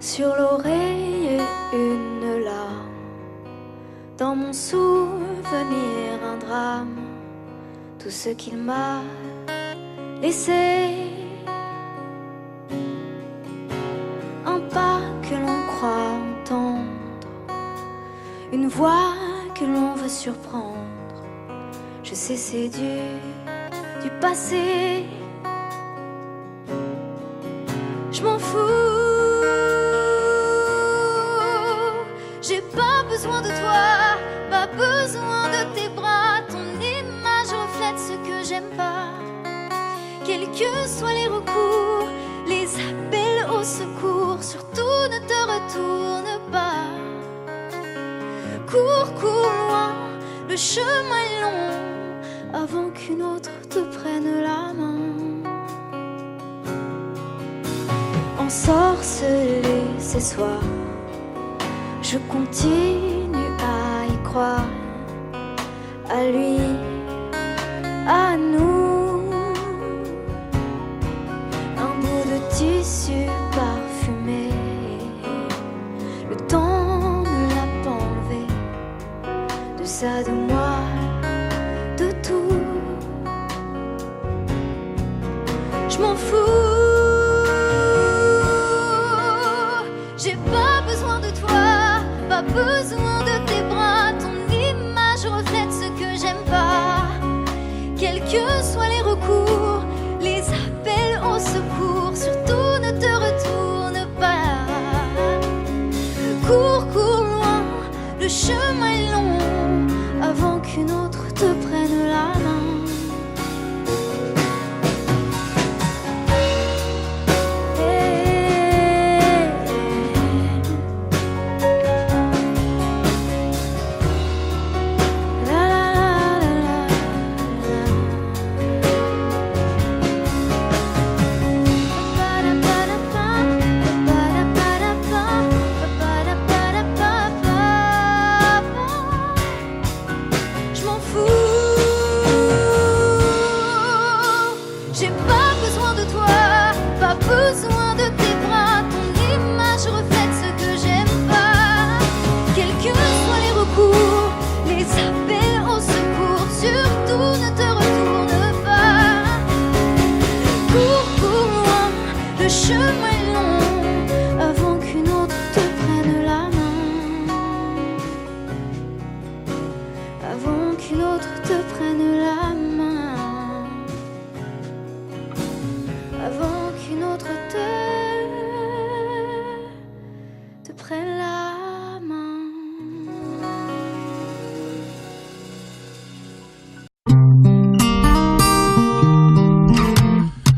sur l'oreille une larme, dans mon souvenir un drame, tout ce qu'il m'a laissé. Un pas que l'on croit entendre, une voix que l'on veut surprendre. Je sais c'est du passé. Je m'en fous, j'ai pas besoin de toi, pas besoin de tes bras. Ton image reflète ce que j'aime pas. Quels que soient les recours, les appels au secours, surtout ne te retourne pas. Cours, cours loin, le chemin est long, avant qu'une autre te prenne la main. Ensorcelé ces soirs, je continue à y croire, à lui, à nous. Un bout de tissu parfumé, le temps ne l'a pas enlevé, de ça, de moi, de tout. Je m'en fous. Pas besoin de tes bras, ton image reflète ce que j'aime pas. Quels que soient les recours, les appels au secours, surtout ne te retourne pas. Cours, cours loin, le chemin est long, avant qu'une autre te prenne la main.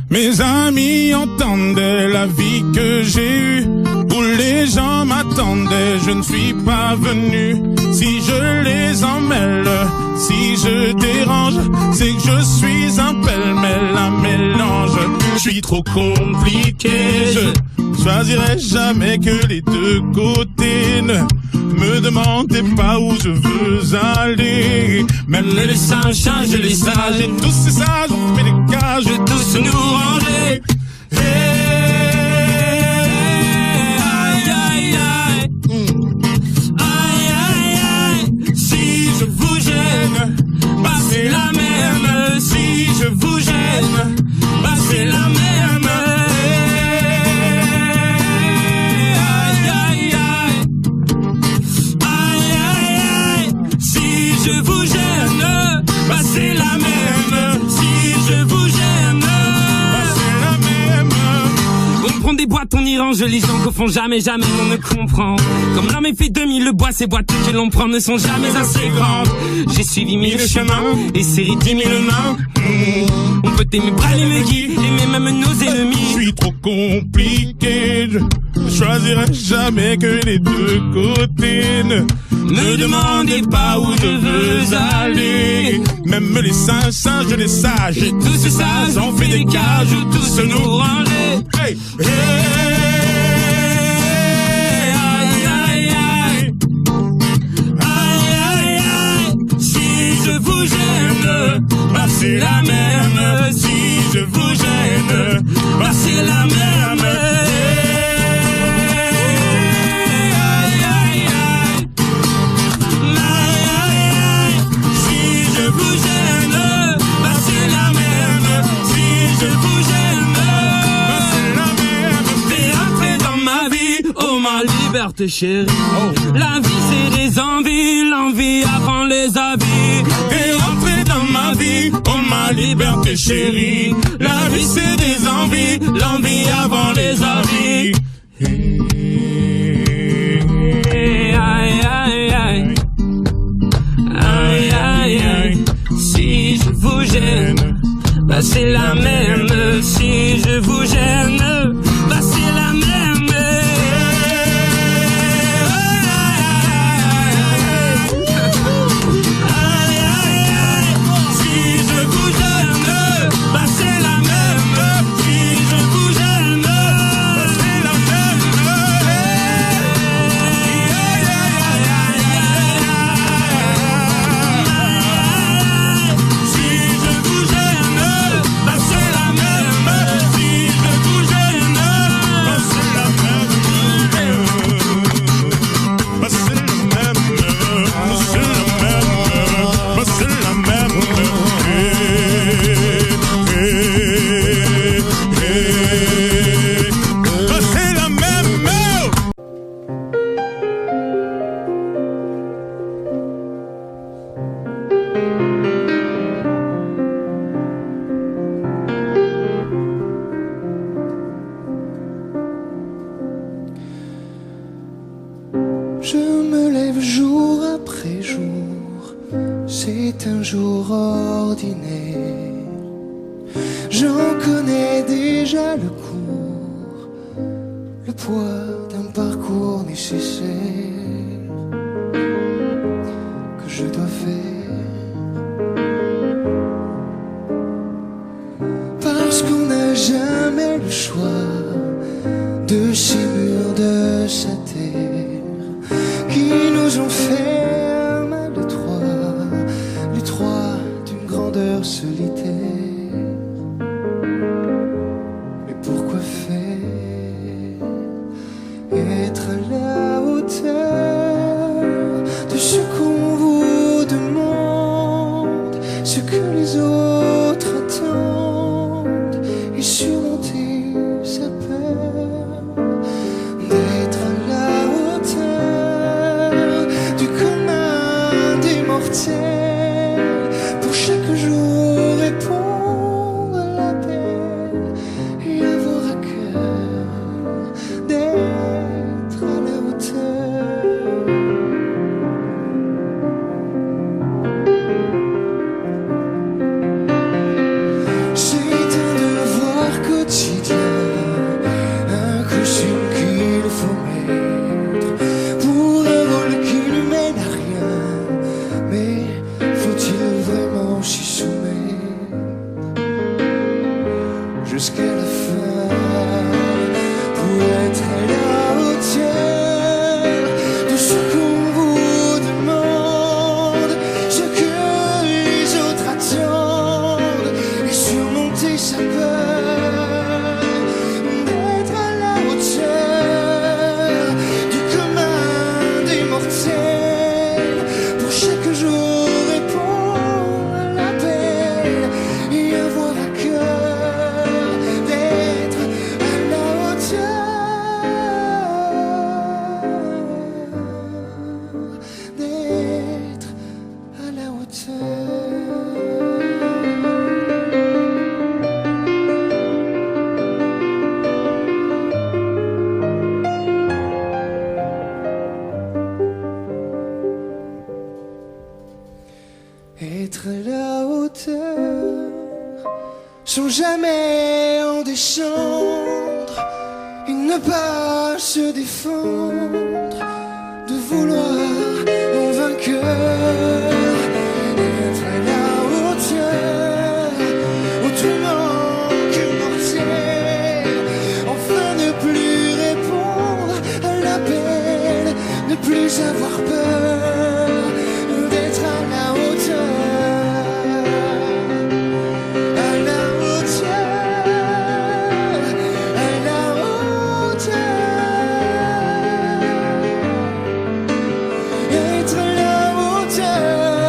Mes amis entendaient la vie que j'ai eue, où les gens m'attendaient, je ne suis pas venu. Si je les emmêle, si je dérange, c'est que je suis un pêle-mêle, un mélange. Je suis trop compliqué, je choisirai jamais que les deux côtés. Ne me demandez pas où je veux aller. Même les singes changent les sages, et tous ces sages ont fait des cages, et tous nous ranger. Aïe, aïe, aïe. Aïe, aïe, aïe. Si je vous gêne, bah c'est la même. Si je vous gêne, bah c'est la même. C'est la même, si je vous gêne, c'est la même. On prend des boîtes, on y range les gens qu'au fond jamais on ne comprend. Comme l'homme est fait 2000, le bois, ces boîtes que l'on prend ne sont jamais assez grandes. J'ai suivi 1000 chemins et serré 10 000 mains. On peut aimer bras les me guider, aimer même nos ennemis. Je suis trop compliqué, je choisirai jamais que les deux côtés. Ne demandez pas où je veux aller. Même les singes, les sages, et tous ces sages ont fait des cages, tous nous ranger. Hey, hey, aïe, aïe, aïe. Aïe, aïe, aïe. Si je vous gêne, bah c'est la même. Si je vous gêne, bah c'est la même. Hey, liberté, chérie. La vie, c'est des envies, l'envie avant les habits. T'es rentré dans ma vie, oh ma liberté, chérie. La vie, c'est des envies, l'envie avant les habits. Aïe, aïe, aïe. Aïe, aïe, aïe. Si je vous gêne, bah c'est la même. Si je vous gêne, bah c'est la même. Je me lève jour après jour, c'est un jour ordinaire. J'en connais déjà le cours, le poids d'un parcours nécessaire que je dois faire. Parce qu'on n'a jamais le choix de ces murs de sa terre qui nous ont fait un mal de trois, les trois d'une grandeur solitaire. Mais pourquoi faire être à la hauteur de ce qu'on vous demande, ce que les autres attendent, et surmonter sa peur d'être à la hauteur du commun des mortels, pour chaque jour répondre à l'appel et avoir à cœur d'être à la hauteur. C'est un devoir quotidien, un costume qu'il faut mettre pour un rôle qui ne mène à rien. Mais faut-il vraiment s'y soumettre jusqu'à la fin pour être à la hauteur de ce qu'on vous demande, ce que les autres attendent, et surmonter sa peur d'être à la hauteur du commun des mortels, pour chaque jour répondre à l'appel et avoir à cœur d'être à la hauteur, d'être à la hauteur. Être à la hauteur sans jamais en descendre et ne pas se défendre de vouloir en vainqueur. Être à la hauteur où tout manque mortel, enfin ne plus répondre à l'appel, ne plus avoir peur d'être à la hauteur, à la hauteur, à la hauteur, être à la hauteur.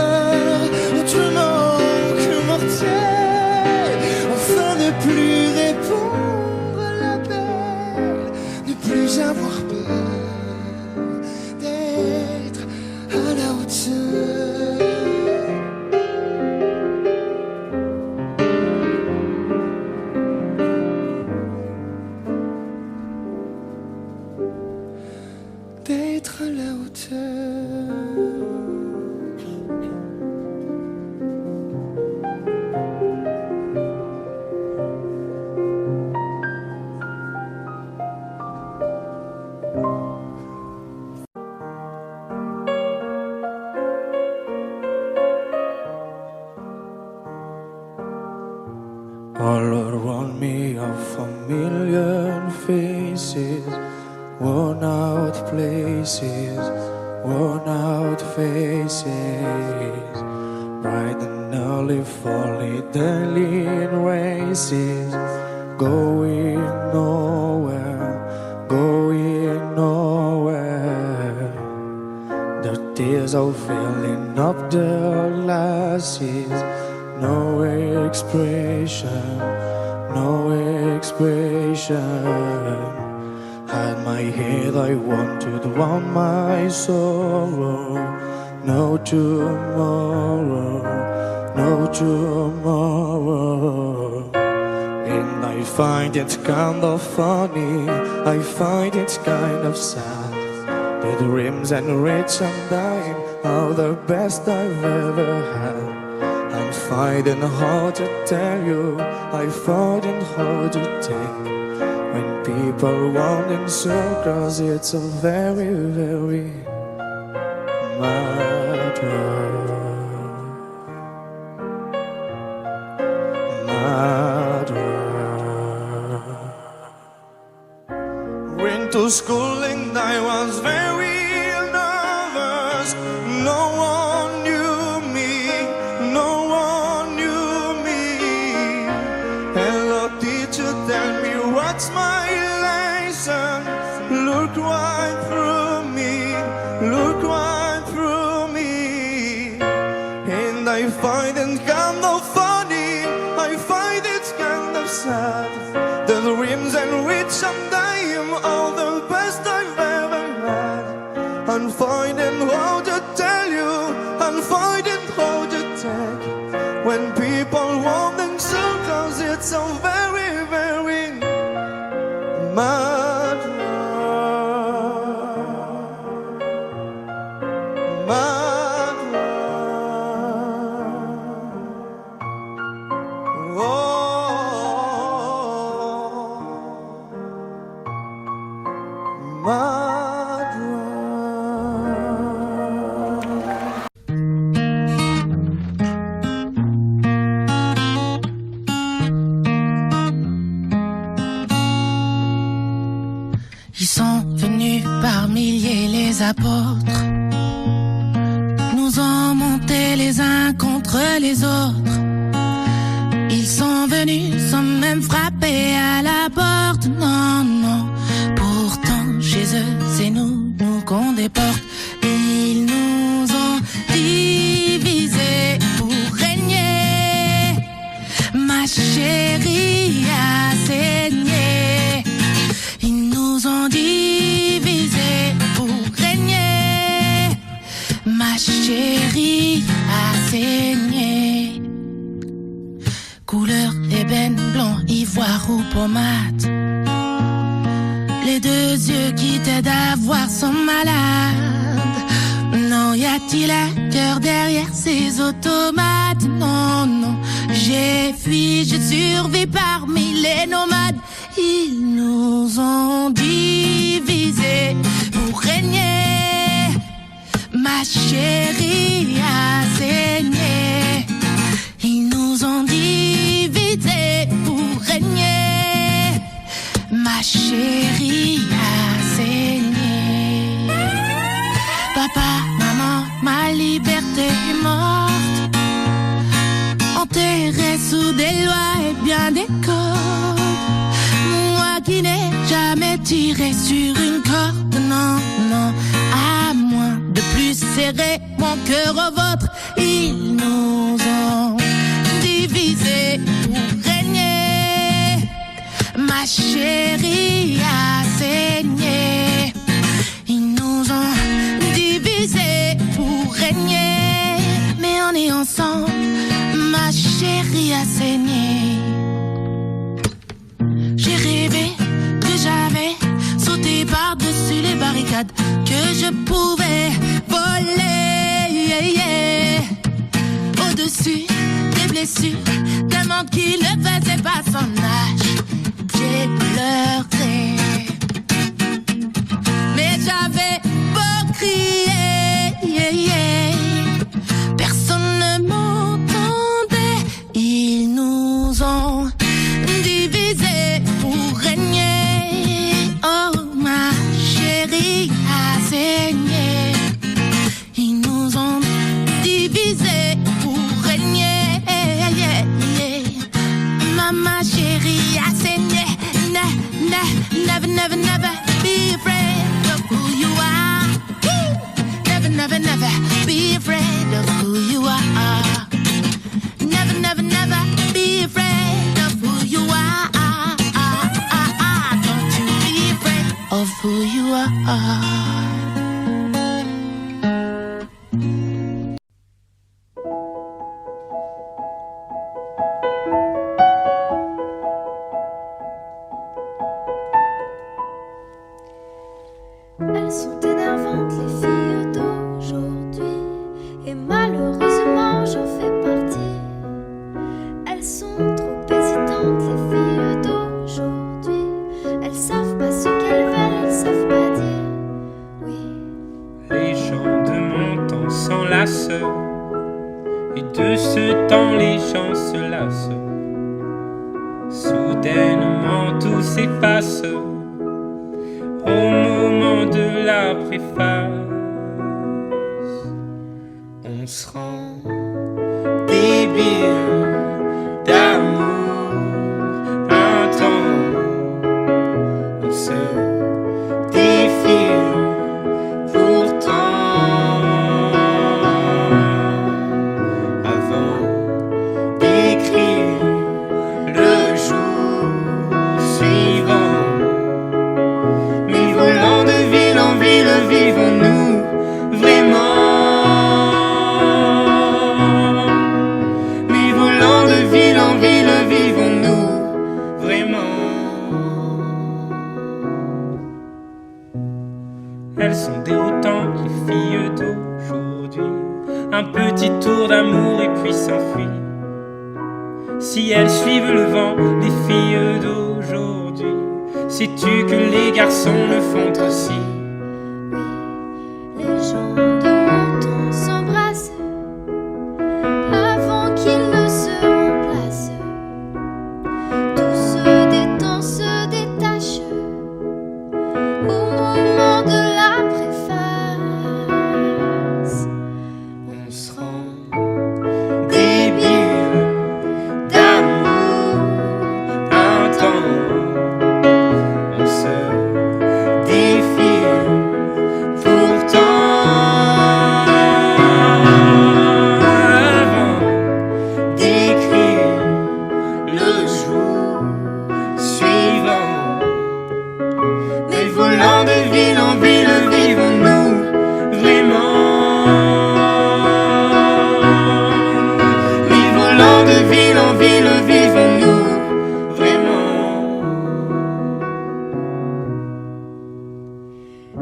All around me are familiar faces, worn out places, worn out faces. Bright and early, folly, daily in races, going nowhere, going nowhere. The tears are filling up their glasses. No expression, no expression. At my head I want to drown my sorrow. No tomorrow, no tomorrow. And I find it kind of funny, I find it kind of sad. The dreams and rich and dying are the best I've ever had. I'm finding hard to tell you, I find it hard to take. When people run in circles, it's a very, very mad world. Mad world. Went to school and I was very nervous. No one knew me, no one knew me. Hello teacher, tell me what's my lesson. Look right through me, look right through me. And I find it kind of funny, I find it kind of sad. The dreams and which I'm dying are the best I've ever had. I'm finding how to tell you, I'm finding how to take. When people walk in circles, it's so very, very mad world. Mad world. Oh. Mad world. Ils sont venus par milliers les apôtres, nous ont monté les uns contre les autres. Ils sont venus sans même frapper à la porte, non, non. Pourtant chez eux c'est nous qu'on déporte. Ils nous ont divisés pour régner. Ma chérie a saigné. Ils nous ont divisés pour régner. Ma chérie a saigné. Couleur ébène, blanc, ivoire ou pommade. Les deux yeux qui t'aident à voir sont malades. Non, y a-t-il un cœur derrière ces automates? Non, non, j'ai fui, je survis parmi les nomades. Ils nous ont divisés pour régner. Ma chérie a saigné. Ils nous ont divisés pour régner. Ma chérie a saigné. Papa, maman, ma liberté est morte, enterrée sous des lois et bien des codes. Moi qui n'ai jamais tiré sur une corde, non, non, à moins de plus serrer mon cœur au vôtre. Ils nous ont divisés pour régner. Ma chérie a saigné. Ils nous ont divisés pour régner. Mais on est ensemble, ma chérie a saigné. J'ai rêvé que j'avais sauté par-dessus les barricades, que je pouvais voler, yeah, yeah. Au-dessus des blessures d'un monde qui ne faisait pas son âge. J'ai pleuré, mais j'avais beau crier, yeah, yeah. Personne ne m'entendait. Ils nous ont who you are. Elles sont énervantes les filles d'aujourd'hui, et malheureusement j'en fais partie. Elles sont trop hésitantes les filles d'aujourd'hui, elles savent pas ce qu'elles veulent, elles savent pas dire oui. Les gens de mon temps s'enlacent, et de ce temps les gens se lassent. Soudainement tout s'efface au moment de la préface. On se rend débile d'amour un temps. On se défile pourtant avant d'écrire le jour suivant. Mais volant de ville en ville, vivons-nous vraiment? Mais volant de ville en ville, vivons-nous vraiment? Elles sont déroutantes, les filles d'aujourd'hui. Un petit tour d'amour et puis s'enfuir. Si elles suivent le vent, les filles d'aujourd'hui, sais-tu que les garçons le font aussi? Oui, les gens de mon temps s'embrassent avant qu'ils ne se remplacent. Tout se détend, se détache au moment de la préface. On se rend débile d'amour un temps. On se défile pourtant avant d'écrire le jour suivant. Mais volant de ville en ville, vivons-nous vraiment? Mais volant de ville en ville, vivons-nous vraiment?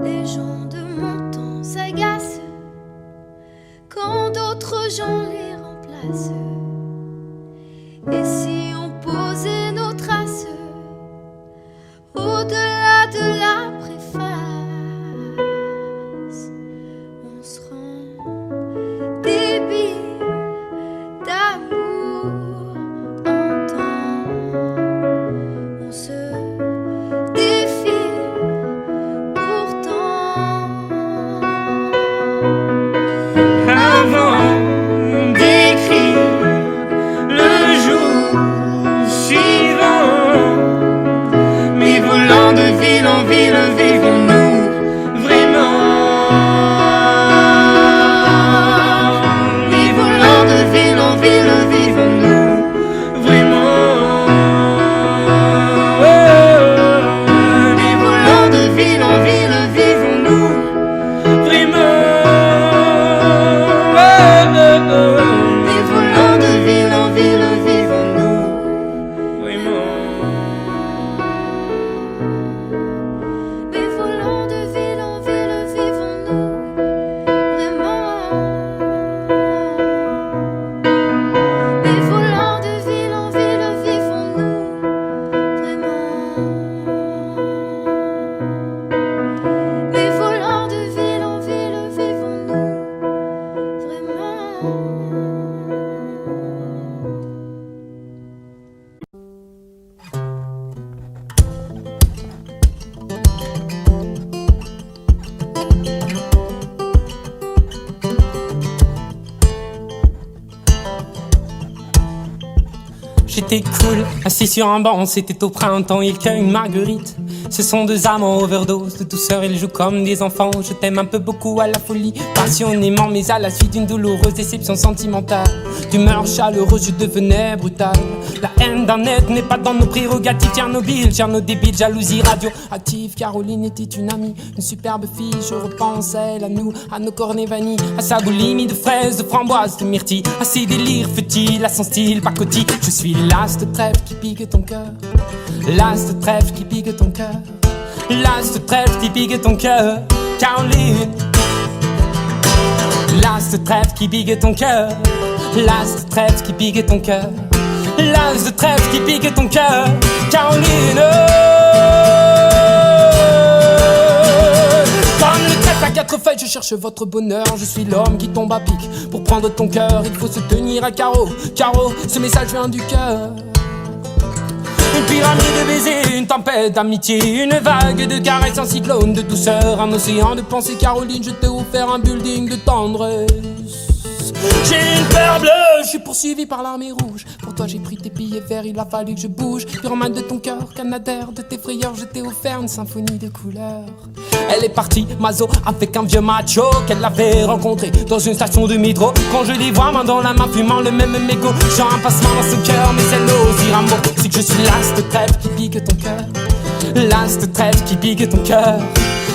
Les gens de mon temps s'agacent quand d'autres gens les remplacent. Et si on posait nos traces au-delà de la préface, on se rend débile d'amour en temps. On se défile pourtant Avant d'écrire le jour suivant. Mais volant de ville en ville, vivons-nous vraiment? Mais volant de ville en ville, vivons-nous vraiment? Mais volant de ville en ville, vivons-nous vraiment? Mais volant de ville en ville, vivons-nous vraiment? Mais volant de ville en ville, vivons-nous vraiment? Mais volant de ville en ville, vivons-nous vraiment? Mais volant de ville en ville, vivons-nous vraiment? J'étais cool, assis sur un banc, c'était au printemps, il cueille une marguerite. Ce sont deux amants overdose de douceur, ils jouent comme des enfants. Je t'aime un peu beaucoup à la folie, passionnément, mais à la suite d'une douloureuse déception sentimentale. D'humeur chaleureuse, je devenais brutal. La haine d'un être n'est pas dans nos prérogatives. Tchernobyl, Tchernodébile, jalousie radioactive. Caroline était une amie, une superbe fille. Je repense à elle, à nous, à nos cornets vanille, à sa boulimie de fraises, de framboises, de myrtilles, à ses délires futiles, à son style pacotille. Je suis l'as de trèfle qui pique ton cœur, l'as de trèfle qui pique ton cœur, l'as de trèfle qui pique ton cœur, Caroline. L'as de trèfle qui pique ton cœur, l'as de trèfle qui pique ton cœur, l'as de trèfle qui pique ton cœur, Caroline. Comme le trèfle à quatre feuilles, je cherche votre bonheur. Je suis l'homme qui tombe à pic. Pour prendre ton cœur, il faut se tenir à carreau. Carreau, ce message vient du cœur. Une pyramide de baisers, une tempête d'amitié, une vague de caresses, un cyclone de douceur, un océan de pensée. Caroline, je t'ai offert un building de tendresse. J'ai une peur bleue, je suis poursuivi par l'armée rouge. Pour toi j'ai pris tes billets verts, il a fallu que je bouge. Pyromane de ton cœur, canadair de tes frayeurs, je t'ai offert une symphonie de couleurs. Elle est partie, Mazo, avec un vieux macho qu'elle avait rencontré dans une station de métro. Quand je les vois main dans la main, fumant le même mégot, j'ai un passement dans ce cœur, mais elle n'ose dire un mot. C'est que je suis l'as de trèfle qui pique ton cœur, l'as de trèfle qui pique ton cœur,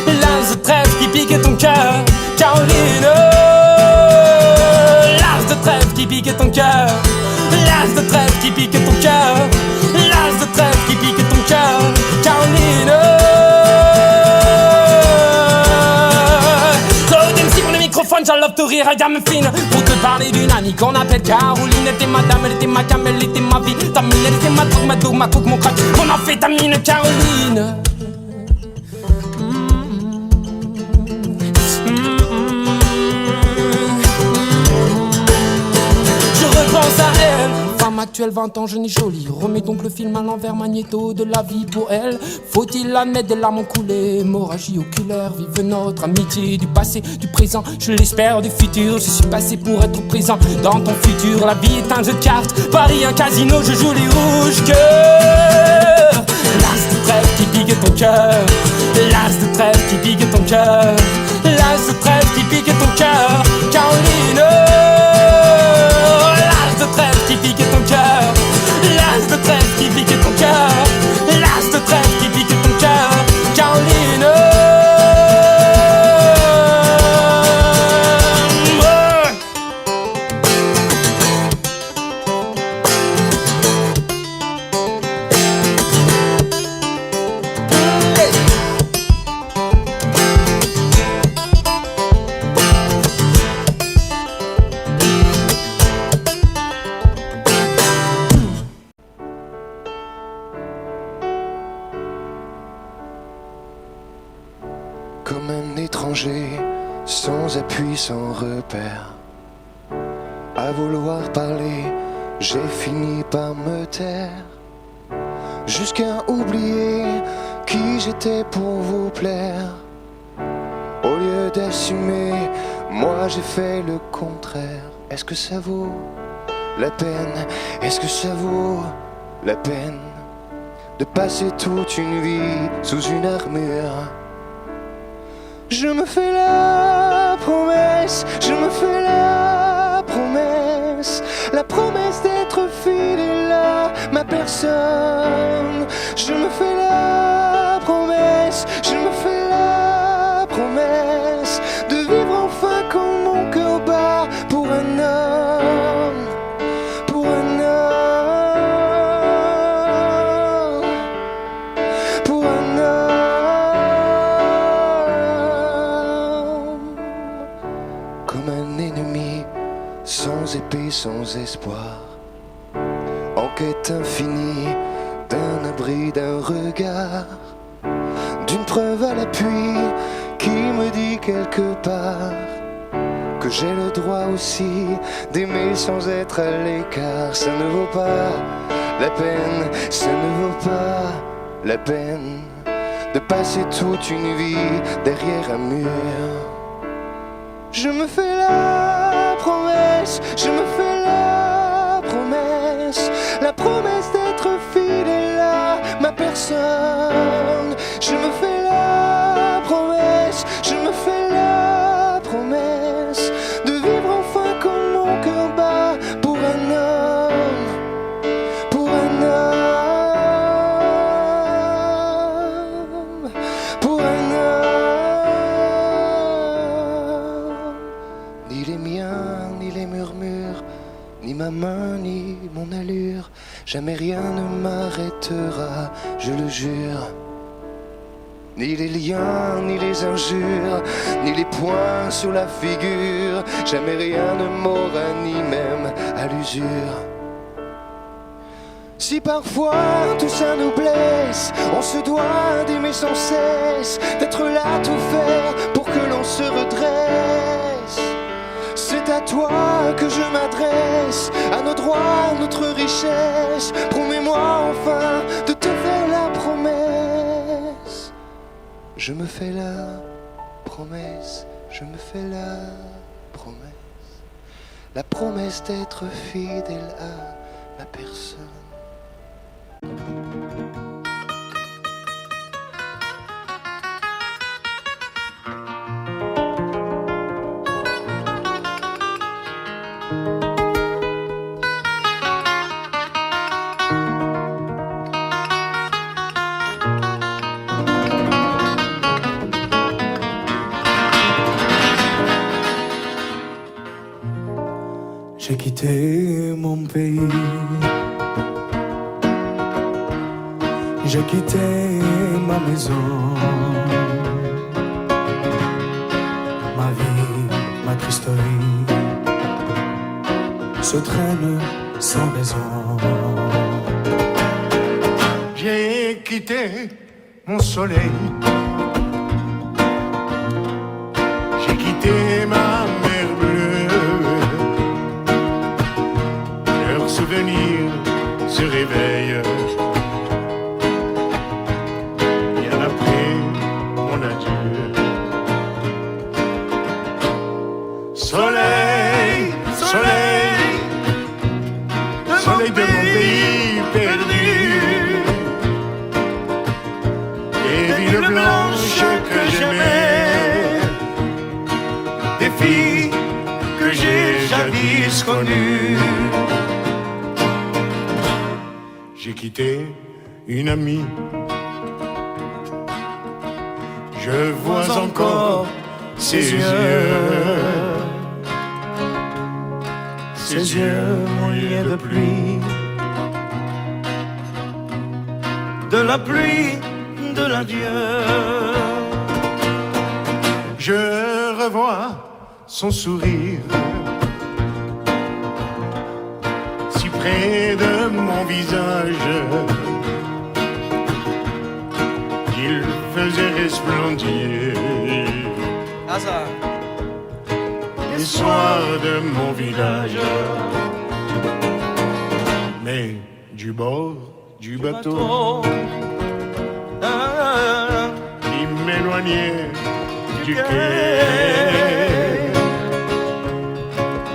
l'as de trèfle qui pique ton cœur, Caroline. L'as de trèfle qui pique ton cœur, l'as de trèfle qui pique ton cœur, l'as de trèfle qui pique ton cœur, Caroline. Claude MC pour le microphone, j'en love to rire à gamme fine. Pour te parler d'une amie qu'on appelle Caroline. Elle était ma dame, elle était ma cam, elle était ma vie. Ta mine, elle était ma drogue, ma dogue, ma coke, mon crack. On en fait ta mine, Caroline. Pense à elle, femme actuelle, 20 ans, jeune et jolie. Remets donc le film à l'envers, magnéto de la vie pour elle. Faut-il admettre, des larmes ont coulé, hémorragie oculaire. Vive notre amitié du passé, du présent, je l'espère du futur. Je suis passé pour être présent dans ton futur. La vie est un jeu de cartes, Paris un casino, je joue les rouges cœurs. L'as de trèfle qui pique ton cœur, l'as de trèfle qui pique ton cœur, l'as de trèfle qui pique ton cœur, Caroline. L'as de trèfle qui pique ton cœur, l'as de trèfle qui pique ton cœur, l'as de trèfle qui pique ton cœur, Caroline. Comme un étranger, sans appui, sans repère. À vouloir parler, j'ai fini par me taire. Jusqu'à oublier qui j'étais pour vous plaire. Au lieu d'assumer, moi j'ai fait le contraire. Est-ce que ça vaut la peine? Est-ce que ça vaut la peine de passer toute une vie sous une armure? Je me fais la promesse, je me fais la promesse d'être fidèle à ma personne. Je me fais la promesse, je me fais la promesse de vivre enfin quand mon cœur bat pour un homme, pour un homme, pour un homme. Comme un ennemi, sans épée, sans espoir, en quête infinie d'un abri, d'un regard, d'une preuve à l'appui qui me dit quelque part que j'ai le droit aussi d'aimer sans être à l'écart. Ça ne vaut pas la peine, ça ne vaut pas la peine de passer toute une vie derrière un mur. Je me fais la promesse, je me fais la promesse d'être fidèle à ma personne. Je jamais rien ne m'arrêtera, je le jure. Ni les liens, ni les injures, ni les poings sur la figure, jamais rien ne m'aura, ni même à l'usure. Si parfois tout ça nous blesse, on se doit d'aimer sans cesse, d'être là tout faire pour que l'on se redresse. C'est à toi que je m'adresse, à nos droits, notre richesse. Promets-moi enfin de te faire la promesse. Je me fais la promesse, je me fais la promesse d'être fidèle à ma personne. J'ai quitté mon pays, j'ai quitté ma maison, ma vie, ma tristerie se traîne sans raison. J'ai quitté mon soleil, j'ai quitté ma mer bleue. Leurs souvenirs se réveillent bien après mon adieu. Soleil, soleil, soleil de mon pays perdu, des villes blanches que j'aimais, des filles que j'ai jadis connues. J'ai quitté une amie, je vois encore ses yeux mouillés de pluie, de la pluie de l'adieu. Je revois son sourire si près de mon visage, il faisait resplendir les soirs de mon village. Mais du bord du bateau qui m'éloignait du quai,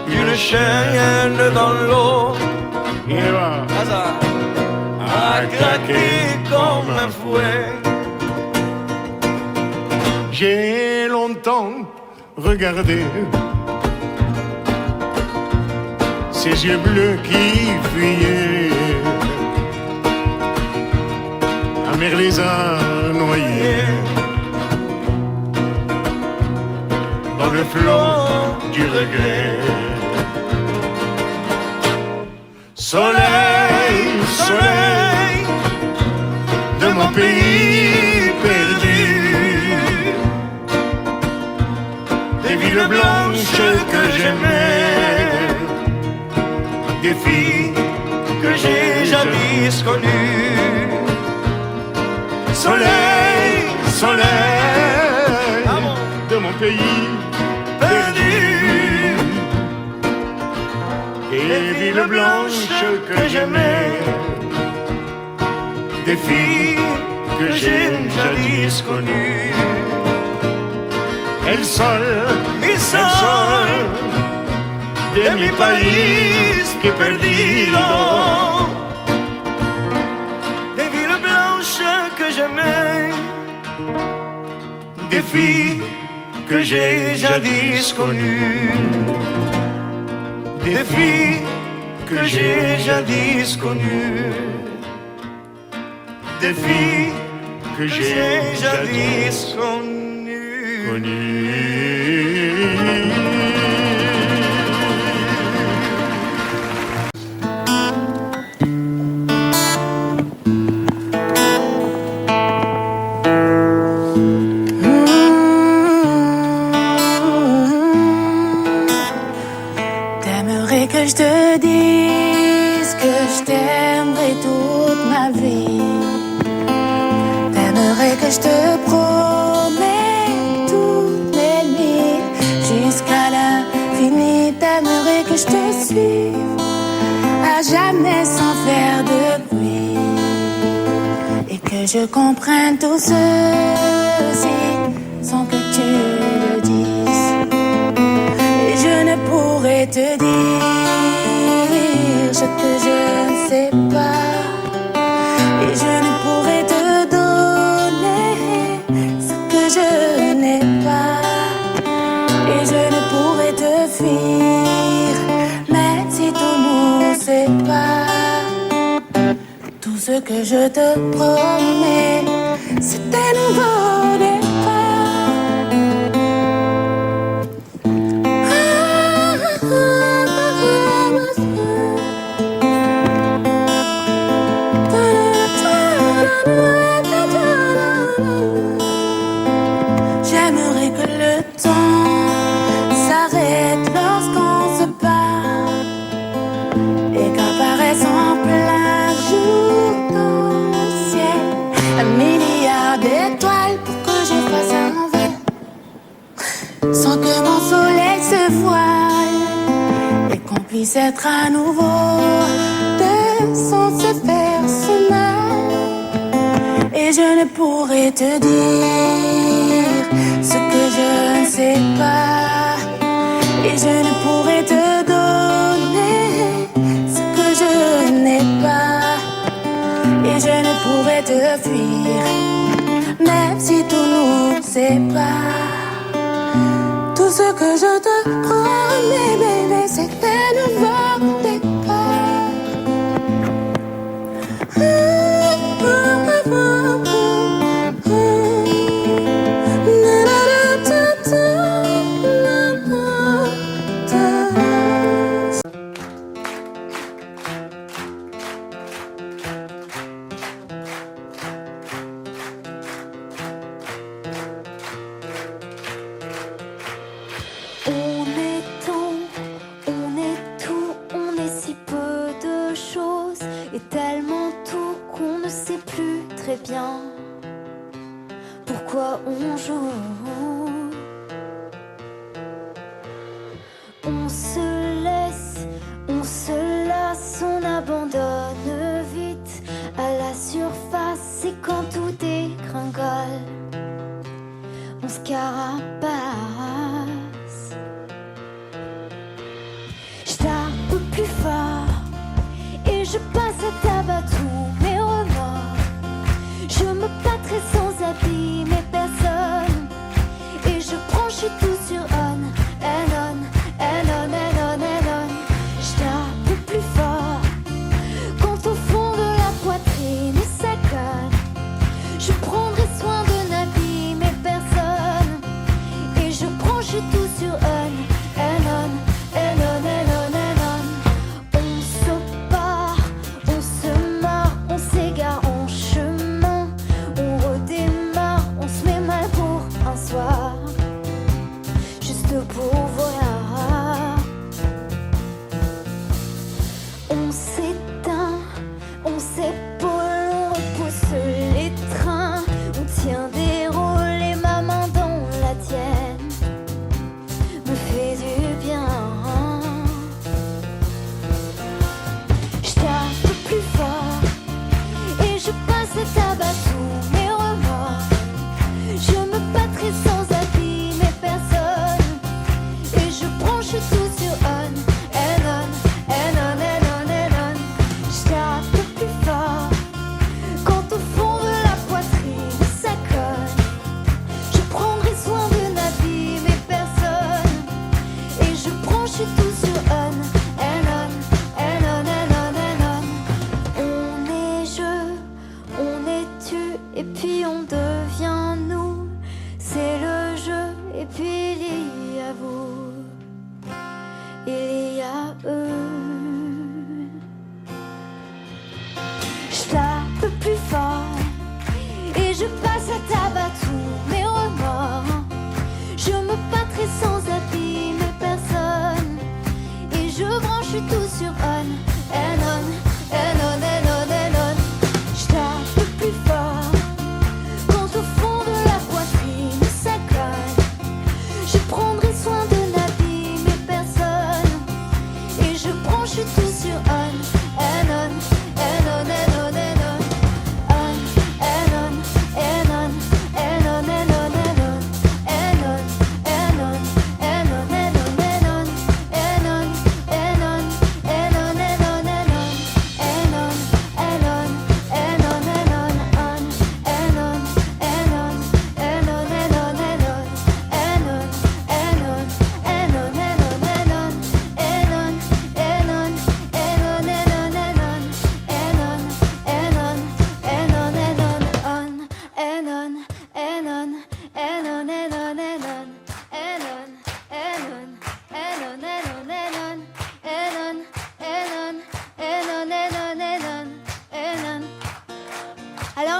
une chaîne dans l'eau a craqué comme un fouet. J'ai longtemps regardé ses yeux bleus qui fuyaient, la mer les a noyés dans le flot du regret. Soleil, soleil de mon pays perdu, des villes blanches que j'aimais, des filles que j'ai jadis connues. Soleil, soleil de mon pays perdu, des villes blanches que j'aimais, des filles que j'ai jadis connues. El sol, mi sol, de mi país que he perdido, des villes blanches que j'aimais, des filles que j'ai jadis connues, des filles que j'ai jadis connues, des filles que j'ai jadis connues. ma vie. T'aimerais que je te promette toutes mes nuits jusqu'à l'infini. T'aimerais que je te suive à jamais sans faire de bruit et que je comprenne tout ceci sans que tu le dises. Et je ne pourrais te dire ce que je ne sais pas. Et je ne pourrais te donner ce que je n'ai pas. Et je ne pourrais te fuir, même si tout nous sépare. Tout ce que je te promets, c'est un nouveau départ. J'aimerais que le temps s'arrête lorsqu'on se parle et qu'apparaisse en plein jour dans le ciel un milliard d'étoiles pour que je fasse un vol sans que mon soleil se voile et qu'on puisse être à nouveau deux sans se faire ce mal. Et je ne pourrais te dire ce que je ne sais pas. Et je ne pourrais te donner ce que je n'ai pas. Et je ne pourrais te fuir, même si tout nous sépare. Tout ce que je te promets, bébé, c'est un nouveau départ. On est tant, on est tout, on est si peu de choses et tellement tout qu'on ne sait plus très bien pourquoi on joue. On se laisse, on se lasse, on abandonne vite à la surface et quand tout dégringole, on se carapace. Je tape plus fort et je passe à tabac tous mes remords. Je me battrai sans abîmer personne et je branche tout sur on and on and on and on and on. Je tape plus fort quand au fond de la poitrine ça colle. Je prendrai soin de n'abîmer personne et je branche tout sur on and on and on and on and on. On se part, on se marre, on s'égare en chemin, on redémarre, on se met mal pour un soir, juste pour voir. On s'éteint, on s'épaule, on repousse les trains, on tient des rôles et ma main dans la tienne me fait du bien. Je tape plus fort et je passe à tabac tous mes remords. Je me battrai sans abîmer personne et je branche tout sur on and on and on and on and on. Je tape plus fort quand au fond de la poitrine ça colle. Je prendrai soin de n'abîmer personne et je branche tout sur on and on and on and on and on. On est je, on est tu et puis on devient nous. C'est le jeu et puis il y a vous, il y a eux. Je tape plus fort et je passe à tabac tous mes remords. Je me battrai sans abîmer personne et je branche tout sur on and on and on and on and on. Je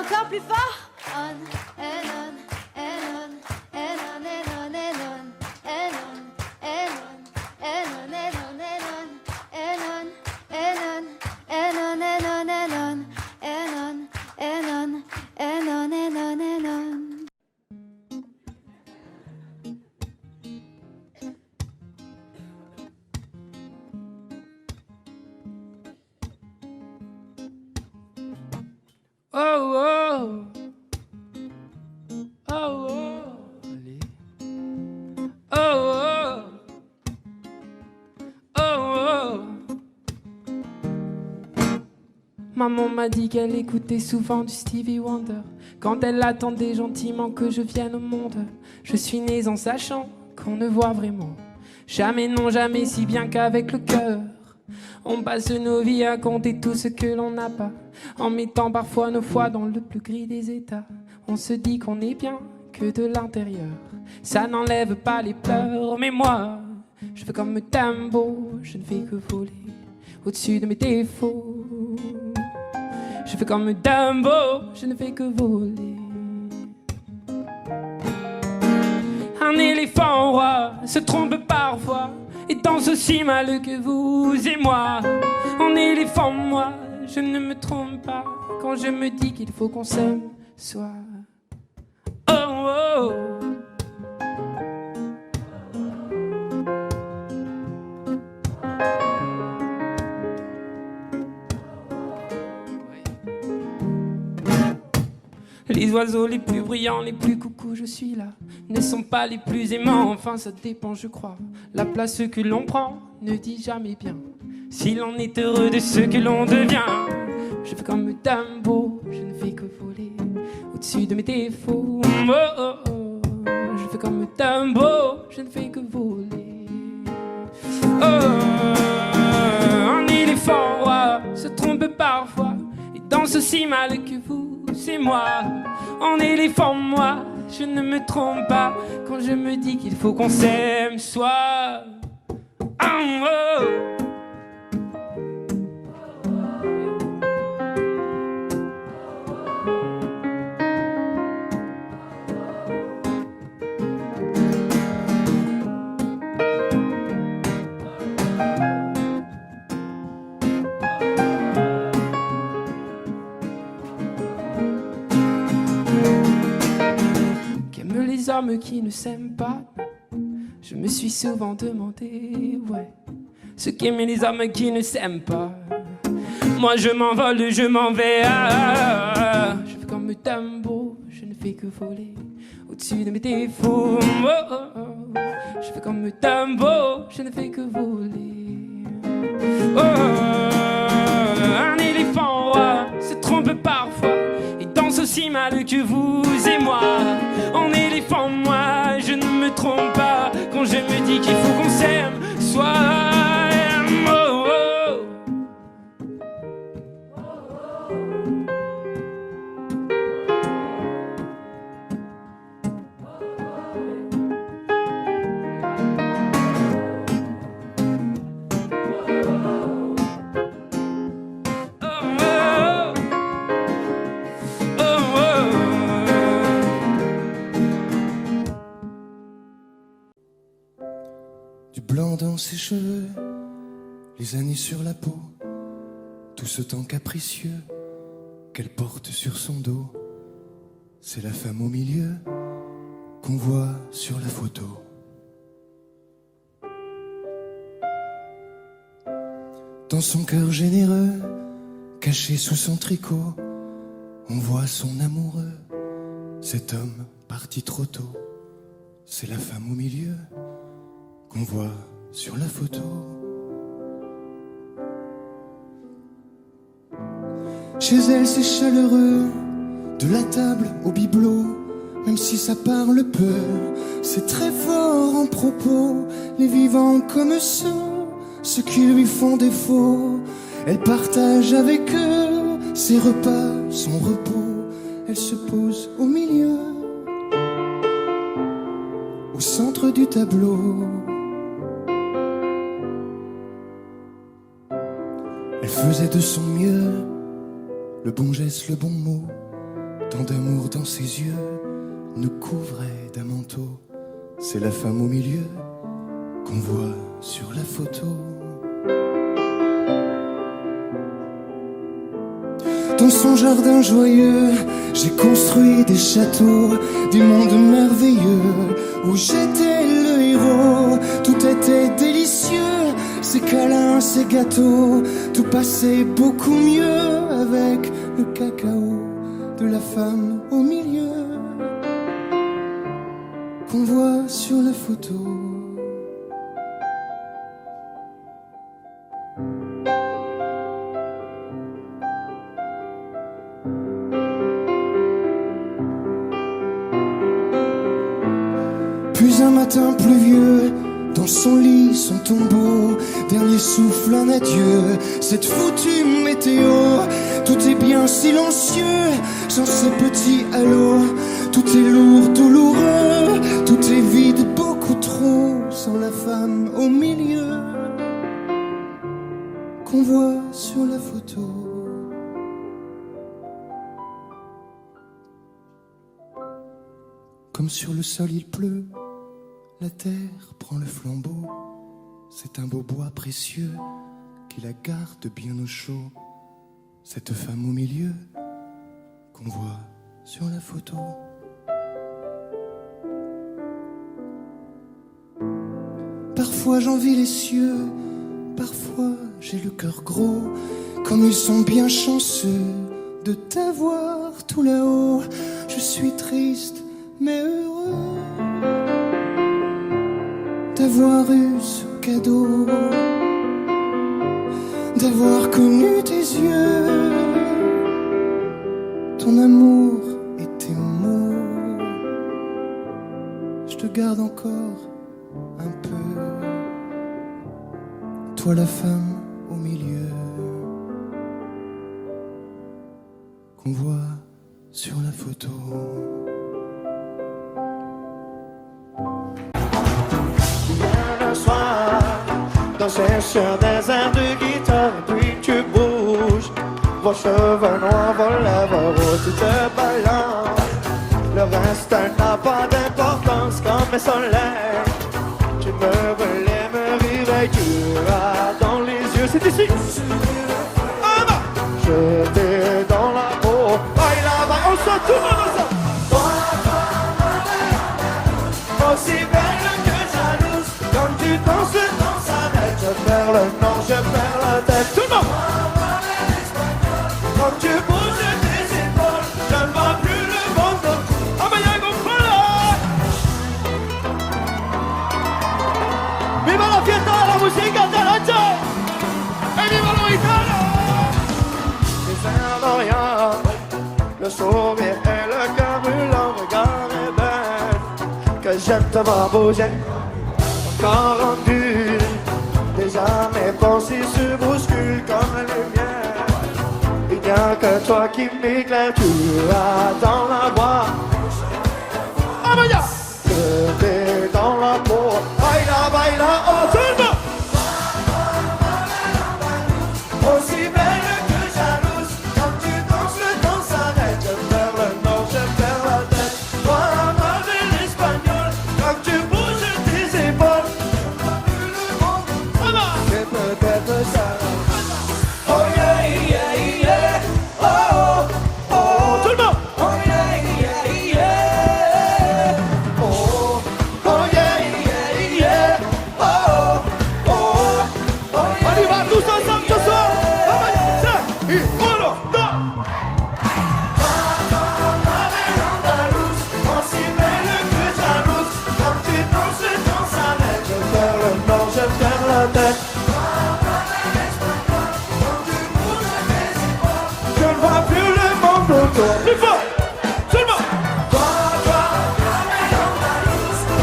encore plus fort. On and on and on and on and on and on and on and on and on and on and on and on and on and on and on and on and on and on and on and on. Oh oh oh oh allez. Oh oh oh oh. Maman m'a dit qu'elle écoutait souvent du Stevie Wonder quand elle attendait gentiment que je vienne au monde. Je suis née en sachant qu'on ne voit vraiment jamais, non jamais, si bien qu'avec le cœur. On passe nos vies à compter tout ce que l'on n'a pas, en mettant parfois nos foi dans le plus gris des états. On se dit qu'on est bien que de l'intérieur, ça n'enlève pas les pleurs. Mais moi, je fais comme Dumbo, je ne fais que voler au-dessus de mes défauts. Je fais comme Dumbo, je ne fais que voler. Un éléphant roi se trompe parfois et danse aussi mal que vous et moi. En éléphant, moi, je ne me trompe pas quand je me dis qu'il faut qu'on s'aime, soit. Oh oh. Les oiseaux les plus brillants, les plus coucous, je suis là, ne sont pas les plus aimants, enfin ça dépend je crois. La place que l'on prend ne dit jamais bien si l'on est heureux de ce que l'on devient. Je fais comme Dumbo, je ne fais que voler au-dessus de mes défauts. Oh, oh, oh. Je fais comme Dumbo, je ne fais que voler. Oh, un éléphant roi se trompe parfois et danse aussi mal que vous. C'est moi, en éléphant, moi, je ne me trompe pas quand je me dis qu'il faut qu'on s'aime, soit. Oh, oh. Les hommes qui ne s'aiment pas, je me suis souvent demandé, ouais, ce qu'aimaient les hommes qui ne s'aiment pas. Moi je m'envole, je m'en vais, je fais comme Dumbo, je ne fais que voler au-dessus de mes défauts. Oh, oh, oh. Je fais comme Dumbo, je ne fais que voler. Oh, un éléphant roi se trompe parfois et danse aussi mal que vous et moi. En éléphant, moi, je ne me trompe pas quand je me dis qu'il faut qu'on s'aime, soit. Oh, oh. Du blanc dans ses cheveux, les années sur la peau, tout ce temps capricieux qu'elle porte sur son dos. C'est la femme au milieu qu'on voit sur la photo. Dans son cœur généreux, caché sous son tricot, on voit son amoureux, cet homme parti trop tôt. C'est la femme au milieu qu'on voit sur la photo. Chez elle c'est chaleureux, de la table au bibelot, même si ça parle peu, c'est très fort en propos. Les vivants comme ceux qui lui font défaut, elle partage avec eux ses repas, son repos. Elle se pose au milieu, au centre du tableau. Elle faisait de son mieux, le bon geste, le bon mot, tant d'amour dans ses yeux nous couvrait d'un manteau. C'est la femme au milieu qu'on voit sur la photo. Dans son jardin joyeux, j'ai construit des châteaux, des mondes merveilleux, où j'étais le héros. Tout était délicieux, ces câlins, ces gâteaux, tout passait beaucoup mieux avec le cacao de la femme au milieu qu'on voit sur la photo. Puis un matin pluvieux, dans son lit, son tombeau, dernier souffle, un adieu, cette foutue météo. Tout est bien silencieux, sans ces petits halos. Tout est lourd, douloureux, tout est vide, beaucoup trop, sans la femme au milieu qu'on voit sur la photo. Comme sur le sol il pleut, la terre prend le flambeau. C'est un beau bois précieux qui la garde bien au chaud. Cette femme au milieu qu'on voit sur la photo. Parfois j'envie les cieux, parfois j'ai le cœur gros. Comme ils sont bien chanceux de t'avoir tout là-haut. Je suis triste mais heureux d'avoir eu ce cadeau, d'avoir connu tes yeux, ton amour et tes mots. Je te garde encore un peu, toi la femme au milieu qu'on voit sur la photo. Le soir, danser sur des airs de guitare, puis tu bouges, vos cheveux noirs, vos lèvres roses, tu te balances. Le reste n'a pas d'importance comme le soleil. Tu me voulais me réveiller, tu as dans les yeux, c'est ici. Ah bah, j'étais dans la peau, aïe là-bas, on sort tout le monde ensemble. Aussi belle que jalouse, quand tu danses, le temps s'arrête. Je perds le nord, je perds la tête. Tout le monde. Quand tu bouges tes épaules, je ne vois plus le monde. Ah mais y'a un gros problème. Viva la fiesta, la musica de la noche. Et viva lo italo. Les airs d'Orient, le sourire et le cœur brûlant, regard est belle. Que j'aime te voir bouger, encore rendu. Déjà mes pensées se bousculent comme la lumière. Il n'y a que toi qui m'éclaire, tu as dans la voix. Ah bah ya, que t'es dans la peau. Baila, baila, oh tout le monde. Aussi belle que jalouse, quand tu danses le temps s'arrête. Je perds le nord, je perds la tête. Toi la belle espagnole, quand tu bouges tes épaules, c'est peut-être ça. Oh yeah, yeah, yeah. Oh, oh, oh. Tout le monde. Oh yeah, yeah, yeah. Oh, oh yeah, yeah, yeah. Oh, oh, oh. On y va tous ensemble ce soir. Et uno, deux. Aussi belle que jalouse, quand tu danses le temps s'arrête. Je perds le nord, je perds la tête. Je ne vois plus le monde autour. Plus fort, seulement. Toi,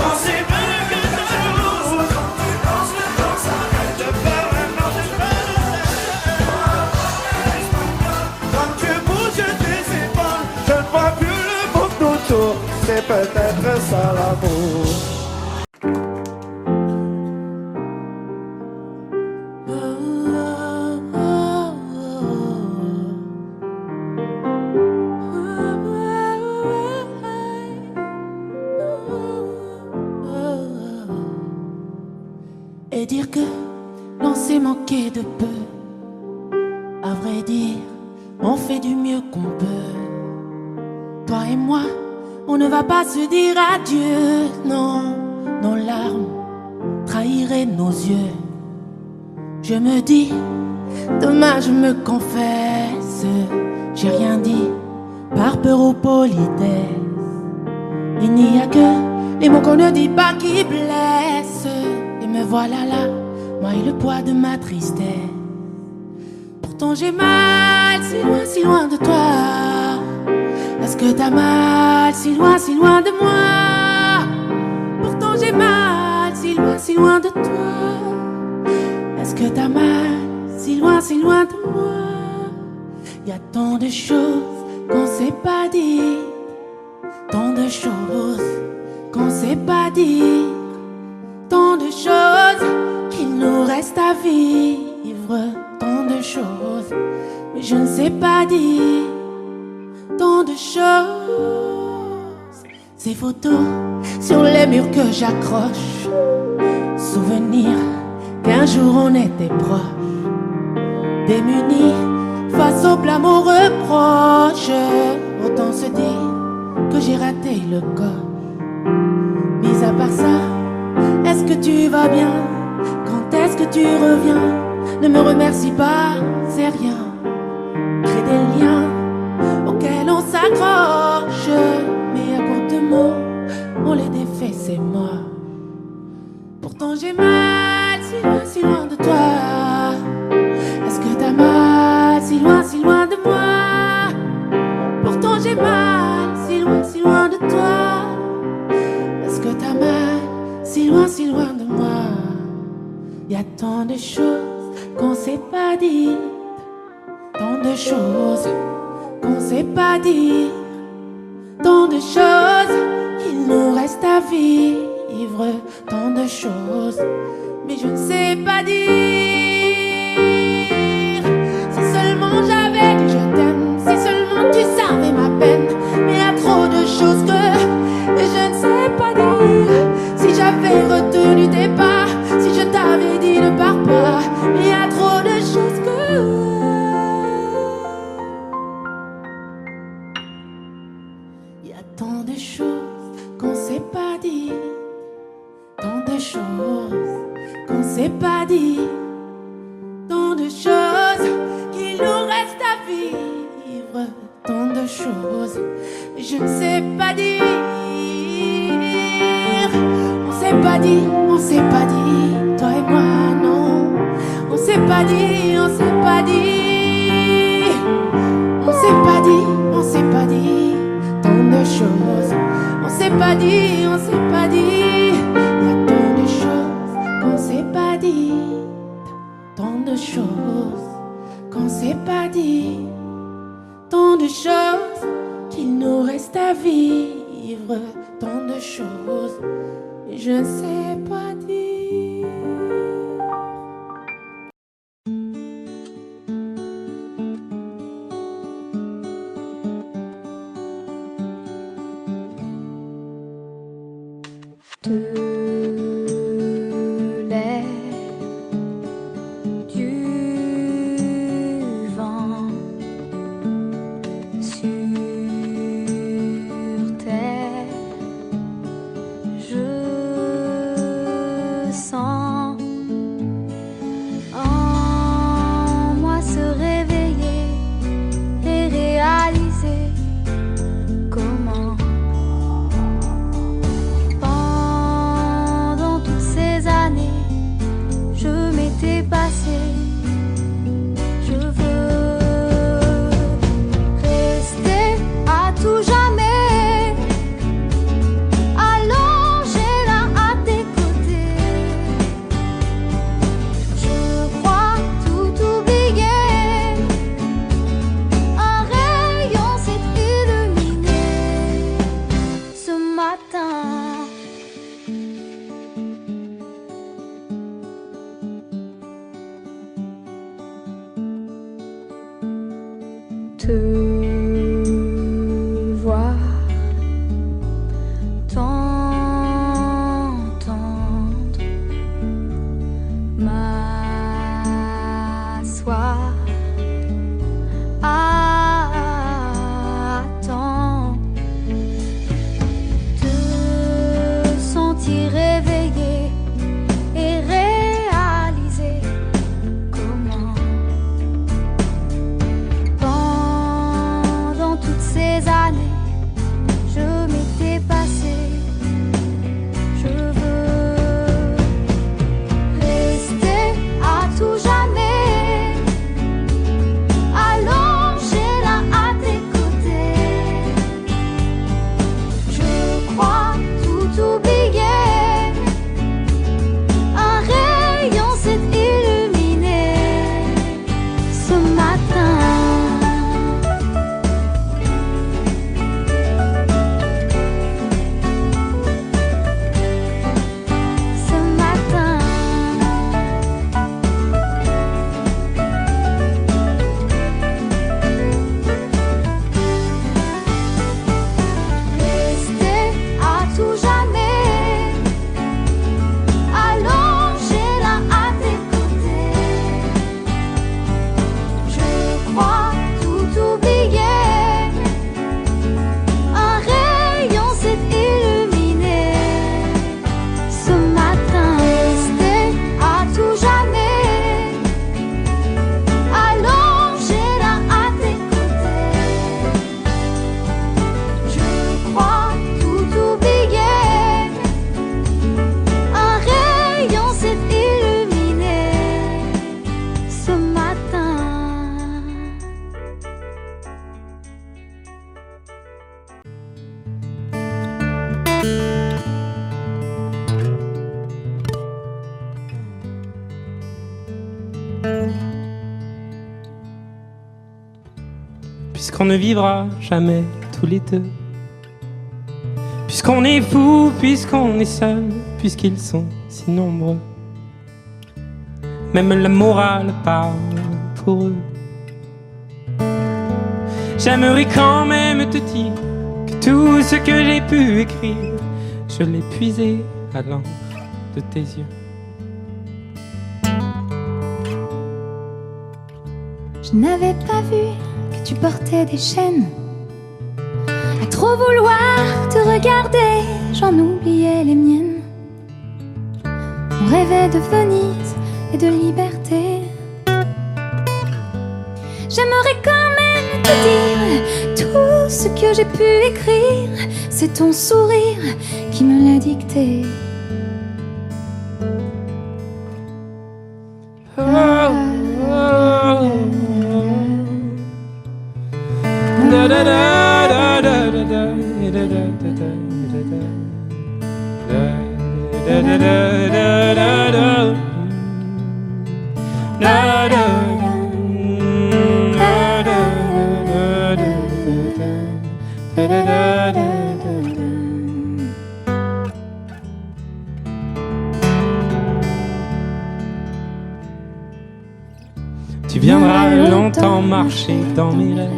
aussi belle que jalouse, quand tu danses le temps s'arrête. Je perds le nord, je perds la tête. Quand tu bouges tes épaules, je ne vois plus le monde autour. C'est peut-être ça l'amour. manquer de peu. À vrai dire, on fait du mieux qu'on peut. Toi et moi, on ne va pas se dire adieu. Non, nos larmes trahiraient nos yeux. Je me dis, demain je me confesse. J'ai rien dit, par peur aux politesses. Il n'y a que les mots qu'on ne dit pas qui blessent. Et me voilà là, moi et le poids de ma tristesse. Pourtant j'ai mal, si loin de toi. Est-ce que t'as mal, si loin de moi? Pourtant j'ai mal, si loin de toi. Est-ce que t'as mal, si loin de moi? Y a tant de choses qu'on sait pas dire, tant de choses qu'on sait pas dire, tant de choses qu'il nous reste à vivre, tant de choses, mais je ne sais pas dire, tant de choses. Ces photos sur les murs que j'accroche, souvenirs qu'un jour on était proches, démunis face au blâme, aux reproches. Autant se dire que j'ai raté le coche. Mis à part ça, est-ce que tu vas bien? Quand est-ce que tu reviens? Ne me remercie pas, c'est rien. Crée des liens auxquels on s'accroche, mais à court de mots, on les défait, c'est moi. Pourtant j'ai mal, si loin de toi. Est-ce que t'as mal, si loin de moi? Pourtant j'ai mal, si loin de toi. Est-ce que t'as mal, si loin de moi? Y a tant de choses qu'on sait pas dire, tant de choses qu'on sait pas dire, tant de choses qu'il nous reste à vivre, tant de choses, mais je ne sais pas dire. Si seulement j'avais dit je t'aime, si seulement tu savais ma peine, mais y a trop de choses que je ne sais pas dire. Si j'avais retenu tes pas, si je t'avais dit ne pars pas, mais y a trop de choses que y a tant de choses qu'on sait pas dire, tant de choses qu'on sait pas dire, tant de choses qu'il nous reste à vivre, tant de choses je ne sais pas dire. On s'est pas dit, toi et moi non. On s'est pas dit, on s'est pas dit. On s'est pas dit tant de choses. On s'est pas dit, y a tant de choses qu'on s'est pas dit, tant de choses qu'on s'est pas dit, tant de choses qu'il nous reste à vivre, tant de choses et je ne sais pas dire. puisqu'on ne vivra jamais tous les deux. Puisqu'on est fou, puisqu'on est seul, puisqu'ils sont si nombreux. Même la morale parle pour eux. J'aimerais quand même te dire que tout ce que j'ai pu écrire, je l'ai puisé à l'encre de tes yeux. Je n'avais pas vu que tu portais des chaînes. À trop vouloir te regarder, j'en oubliais les miennes. On rêvait de Venise et de liberté. J'aimerais quand même te dire tout ce que j'ai pu écrire. C'est ton sourire qui me l'a dicté. Tu viendras longtemps marcher dans mes rêves.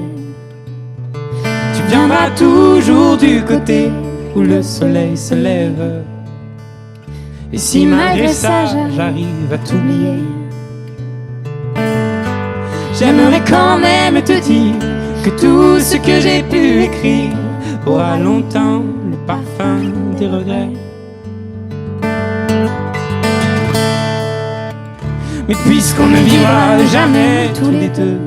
Tu viendras toujours du côté où le soleil se lève. Et si malgré ça j'arrive à t'oublier, j'aimerais quand même te dire que tout ce que j'ai pu écrire aura longtemps le parfum des regrets. Mais puisqu'on ne vivra jamais tous les deux,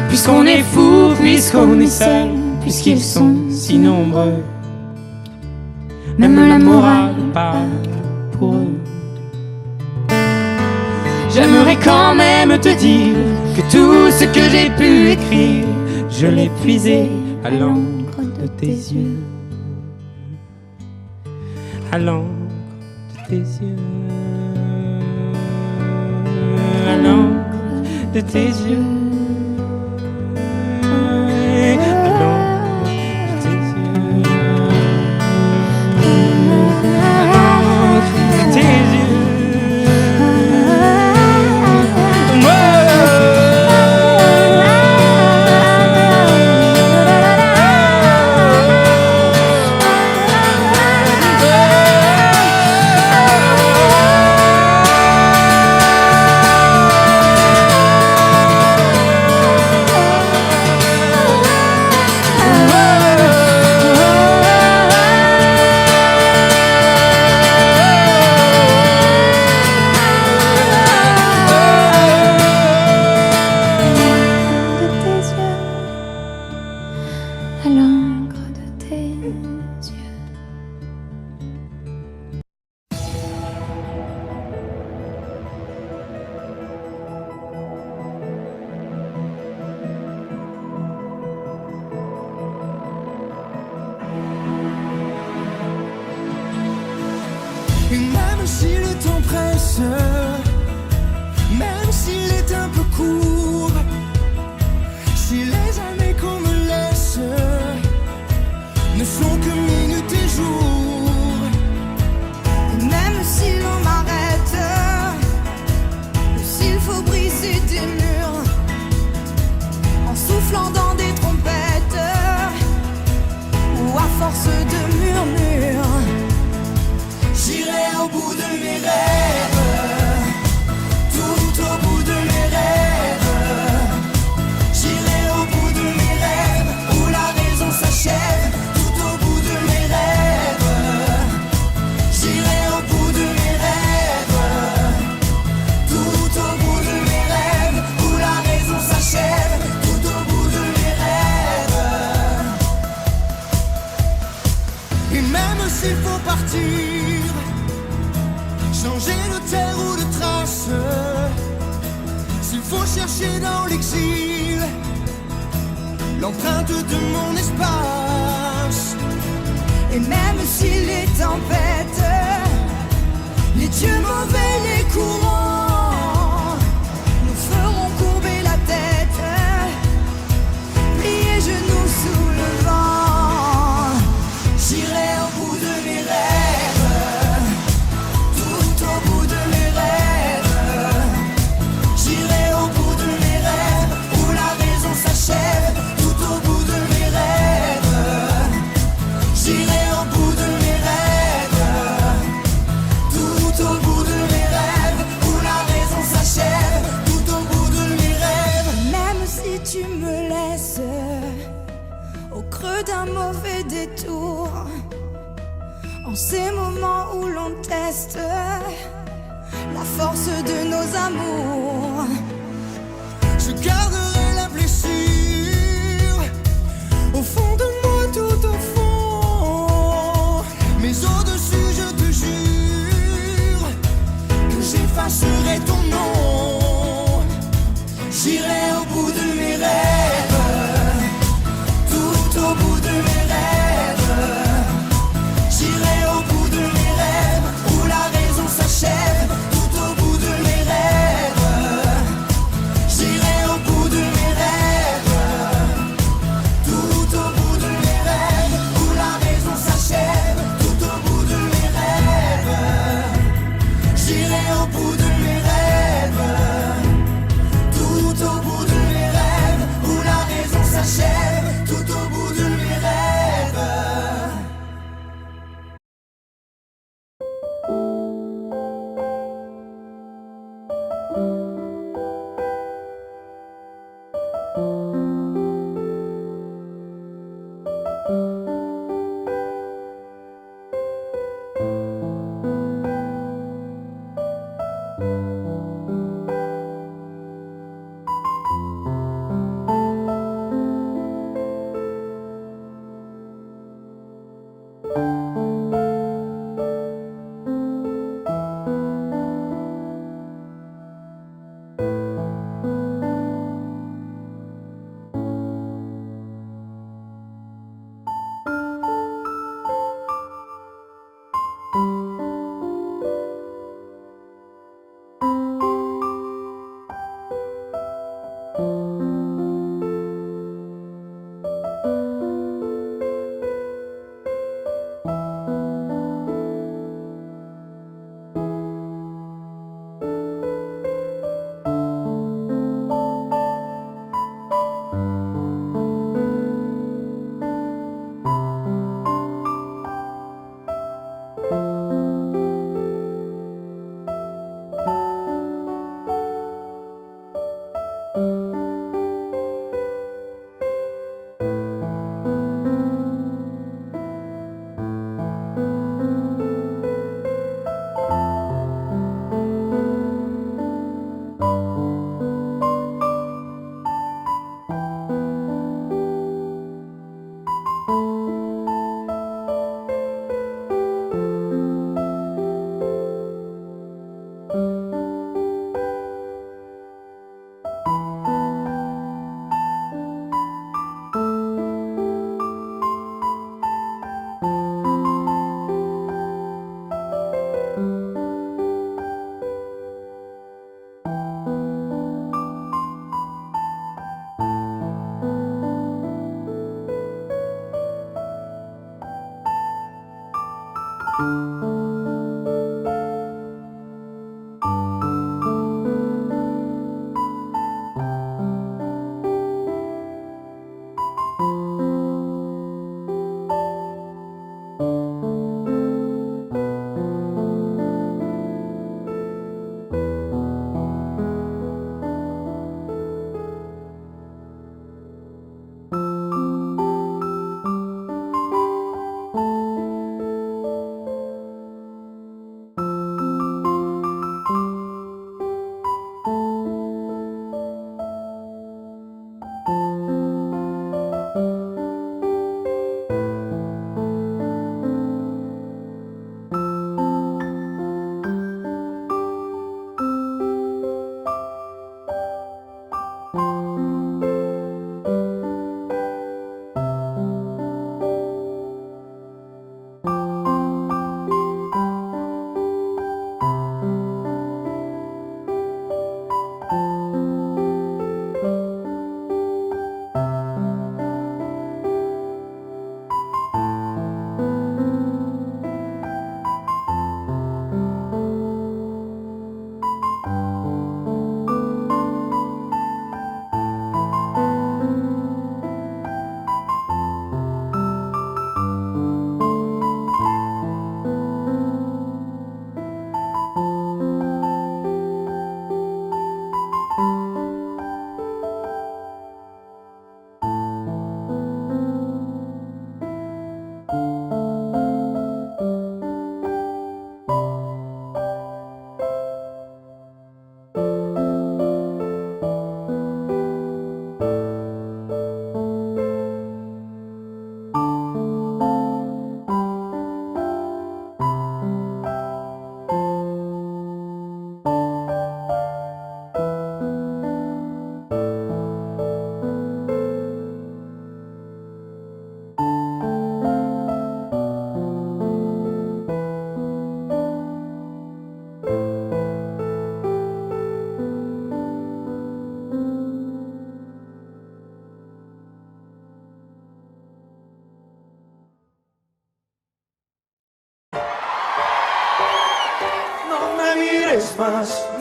puisqu'on est fou, puisqu'on est seul, puisqu'ils sont si nombreux, même la morale parle pour eux. J'aimerais quand même te dire que tout ce que j'ai pu écrire, je l'ai puisé à l'encre de tes yeux. À l'encre de tes yeux. À l'encre de tes yeux. À l'encre de tes yeux. Et même si le temps presse, même s'il est un peu court, si les années qu'on me laisse ne sont que minutes et jours, Et même si l'on m'arrête, ou s'il faut briser des murs, en soufflant dans des trompettes, ou à force de murmures, j'irai au bout de mes rêves, tout au bout de mes rêves. J'irai au bout de mes rêves, où la raison s'achève, tout au bout de mes rêves. J'irai au bout de mes rêves, tout au bout de mes rêves, où la raison s'achève, tout au bout de mes rêves. Et même s'il faut partir, changer de terre ou de trace, s'il faut chercher dans l'exil l'empreinte de mon espace, et même si les tempêtes, les dieux mauvais, les courants, nous feront courber la tête, sous le vent. J'irai au bout de mes rêves, tout au bout de mes rêves. J'irai au bout de mes rêves, où la raison s'achève, tout au bout de mes rêves. J'irai au bout de mes rêves, tout au bout de mes rêves, où la raison s'achève, tout au bout de mes rêves. Même si tu me laisses au creux d'un mauvais détour, en ces moments où l'on teste la force de nos amours, Je garderai la blessure au fond de moi, tout au fond. Mais au-dessus, je te jure que j'effacerai ton nom. j'irai au bout de mes rêves, tout au bout de mes rêves. J'irai au bout de mes rêves, où la raison s'achève, tout au bout de mes rêves. J'irai au bout de mes rêves, tout au bout de mes rêves, où la raison s'achève, tout au bout de mes rêves. J'irai au bout de mes rêves, tout au bout de mes rêves, où la raison s'achève, tout au bout de mes rêves.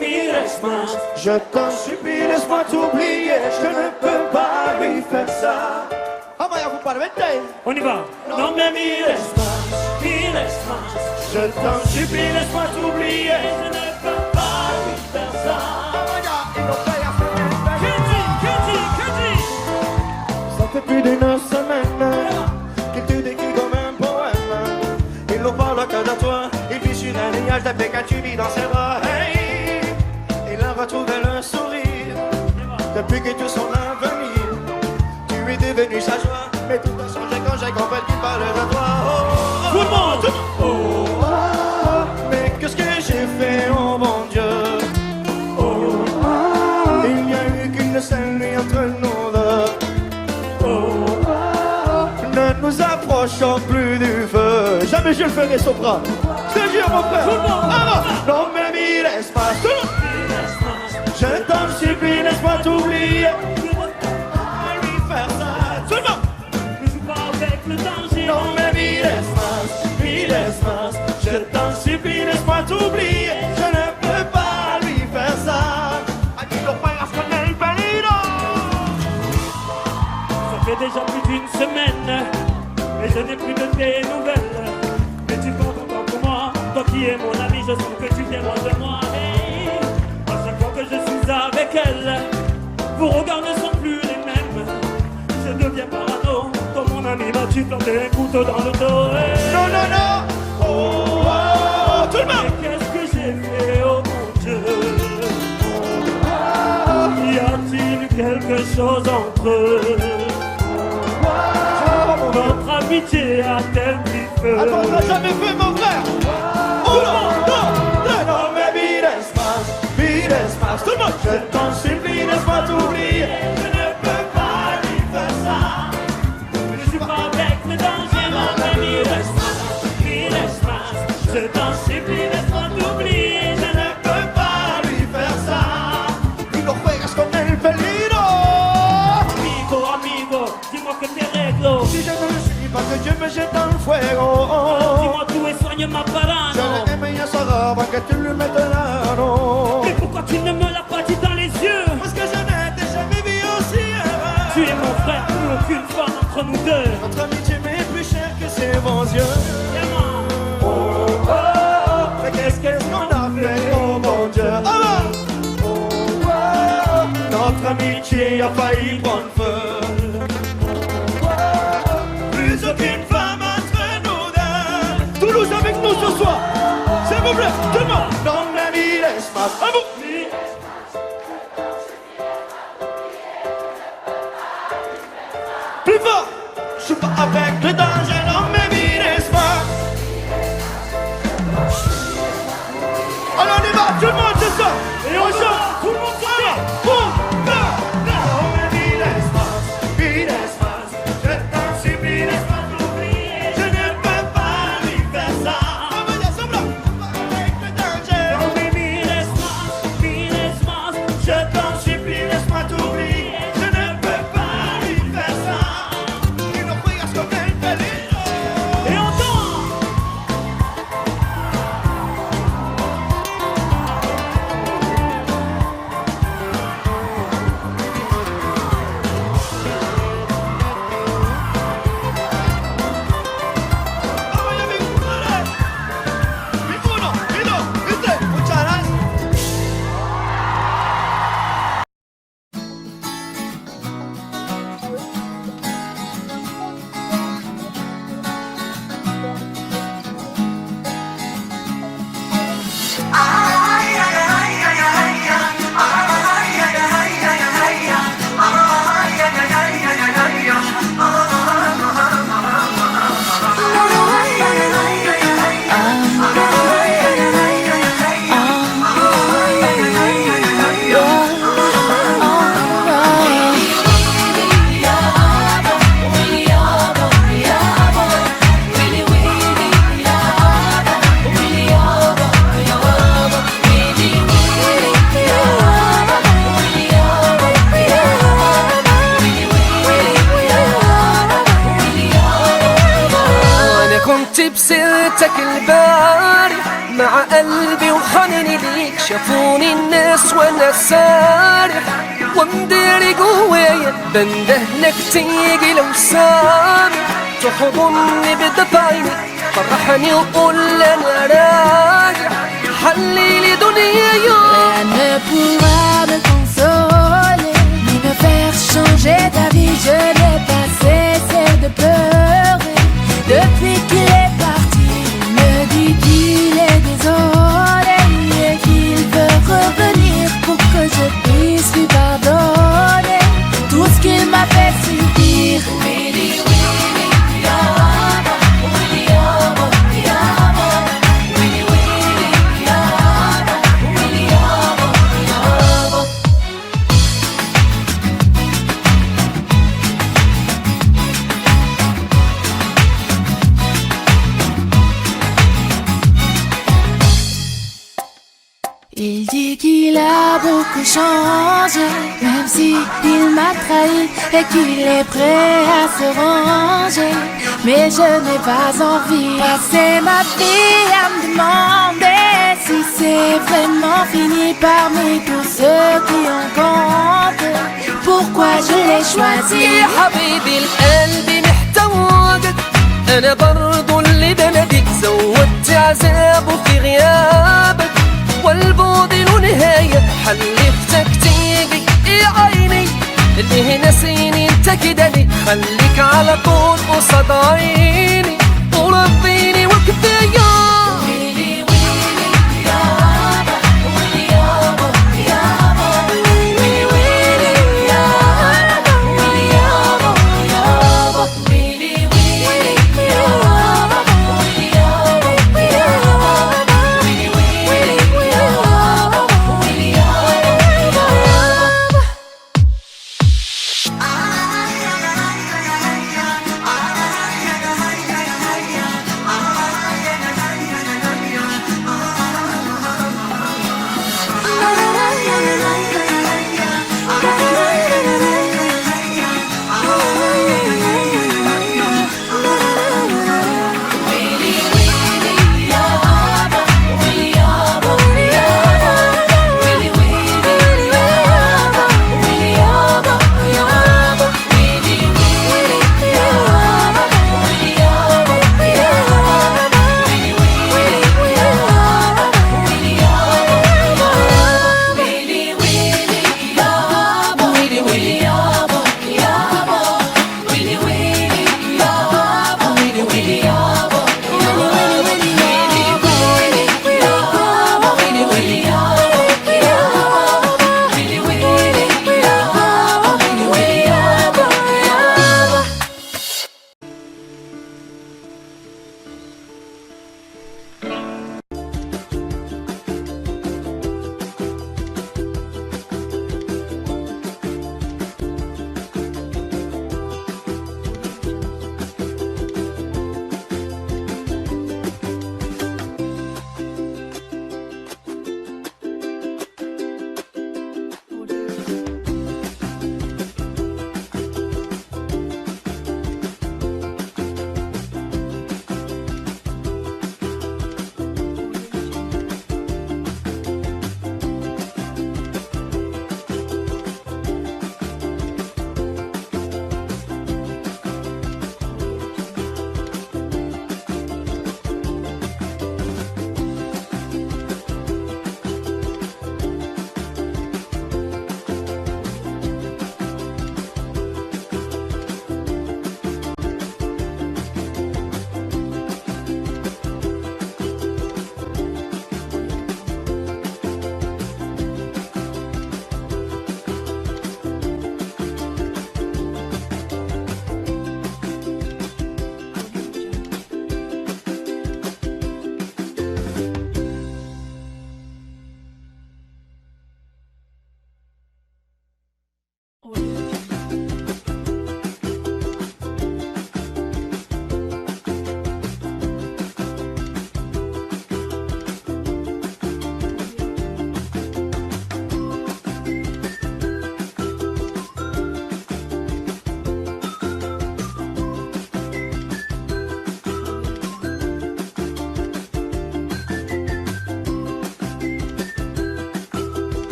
Mires más. Je t'en supplie, laisse-moi t'oublier. Je ne peux pas lui faire ça. Ah, vaya, compadre, vente. On y va. Non me mires más. Je t'en supplie, laisse-moi t'oublier. Je ne peux pas lui faire ça. Ah, vaya, y no pegas en el Kenji. Ça fait plus d'une semaine qu'il te décrit comme un poème. Il ne parle que de toi. Il vit sur un nuage depuis que tu vis dans ses bras. Hey, il a retrouvé le sourire depuis que tous sont revenus. Tu es devenu sa joie, mais tout a changé quand j'ai compris qu'il parlait de toi. Oh, Tout le monde. mais qu'est-ce que j'ai fait, oh mon Dieu? Il n'y a eu qu'une seule nuit entre nous deux. Ne nous approchons plus du feu. Jamais je le ferai, Sopra. Je te jure, mon frère. Ah non, non, mais mires pas. Je t'en supplie, laisse-moi t'oublier. Je ne peux pas lui faire ça. Tout le monde. Ne joue pas avec le danger. Non, mais mires más. Je t'en supplie, laisse-moi t'oublier. Je ne peux pas lui faire ça. Aquí lo juegas con el peligro. Ça fait déjà plus d'une semaine et je n'ai plus de tes nouvelles. Mais tu penses encore pour moi, toi qui es mon ami, je sens que tu t'aimes de moi. Hey, à chaque fois que je suis avec elle, vos regards ne sont plus les mêmes. Je deviens parano, comme mon ami vas-tu planter un couteau dans le dos. Hey. Non, non, non. Oh, tout le monde. Mais qu'est-ce que j'ai fait, oh mon Dieu? Y a-t-il eu quelque chose entre eux? Notre amitié a-t-elle pris feu? Attends, on l'a jamais fait, mon frère. Oh non, non, non, mais mires más. Tout le monde. Je t'en supplie, laisse-moi t'oublier. Je ne peux pas lui faire ça. Je suis pas avec le danger, non, mais mires más. Je t'en supplie, laisse-moi t'oublier. Je ne peux pas lui faire ça. Y lo juegas con el peligro. Amigo, dis-moi que t'es réglo. Si je ne le suis pas, que Dieu me jette dans le fuego. Dis-moi tout et soigne ma parano. Je l'aime et ça va que tu lui mettes l'anneau. Mais pourquoi tu ne me l'as pas dit dans les yeux? Parce que je n'ai jamais vu aussi heureux. Tu es mon frère, plus aucune femme entre nous deux. Notre amitié m'est plus chère que ses bons yeux. Vraiment. Mais qu'est-ce qu'on a fait, oh mon Dieu? Notre amitié a failli prendre feu. Plus aucune femme entre nous deux. Toulouse avec nous ce soir. S'il vous plaît, tout le monde. Non, mais mires más. À vous. Plus fort. Je suis pas avec le danger, non, mais mires más. Alors on y va, tout le monde, c'est ça. Et on chante. Tout le monde s'en Mires más. Je t'en supplie, laisse-moi t'oublier. Je ne peux pas lui faire ça. Avec le danger. mires más. Je t'en supplie, laisse-moi t'oublier. Je ne peux pas lui faire ça. Y no juegas con el peligro. Et on danse. بسيرتك الباري مع قلبي وحنني ليك شافوني الناس وانا سارح ومداري جوايا بندهلك تيجي لو سامح تحضني بدفعيني فرحني وقول انا راجع حليلي دنيايا. Rien ne pourra me consoler ni me faire changer d'avis. Je n'ai pas cessé de pleurer depuis qu'il est parti. Il me dit qu'il est désolé et qu'il veut revenir pour que je puisse lui pardonner tout ce qu'il m'a fait subir. Il dit qu'il a beaucoup changé, même si il m'a trahi et qu'il est prêt à se ranger. Mais je n'ai pas envie de passer ma vie à me demander si c'est vraiment fini parmi tous ceux qui ont compté. Pourquoi je l'ai choisi? يا حبيبي القلب محتاجك انا برضو اللي بناديك زودت عذابه في غيابك والبعد له نهاية حلفتك تيجي يا عيني اللي هنا سنين انت كده ليه خليك على طول قصاد عيني وربي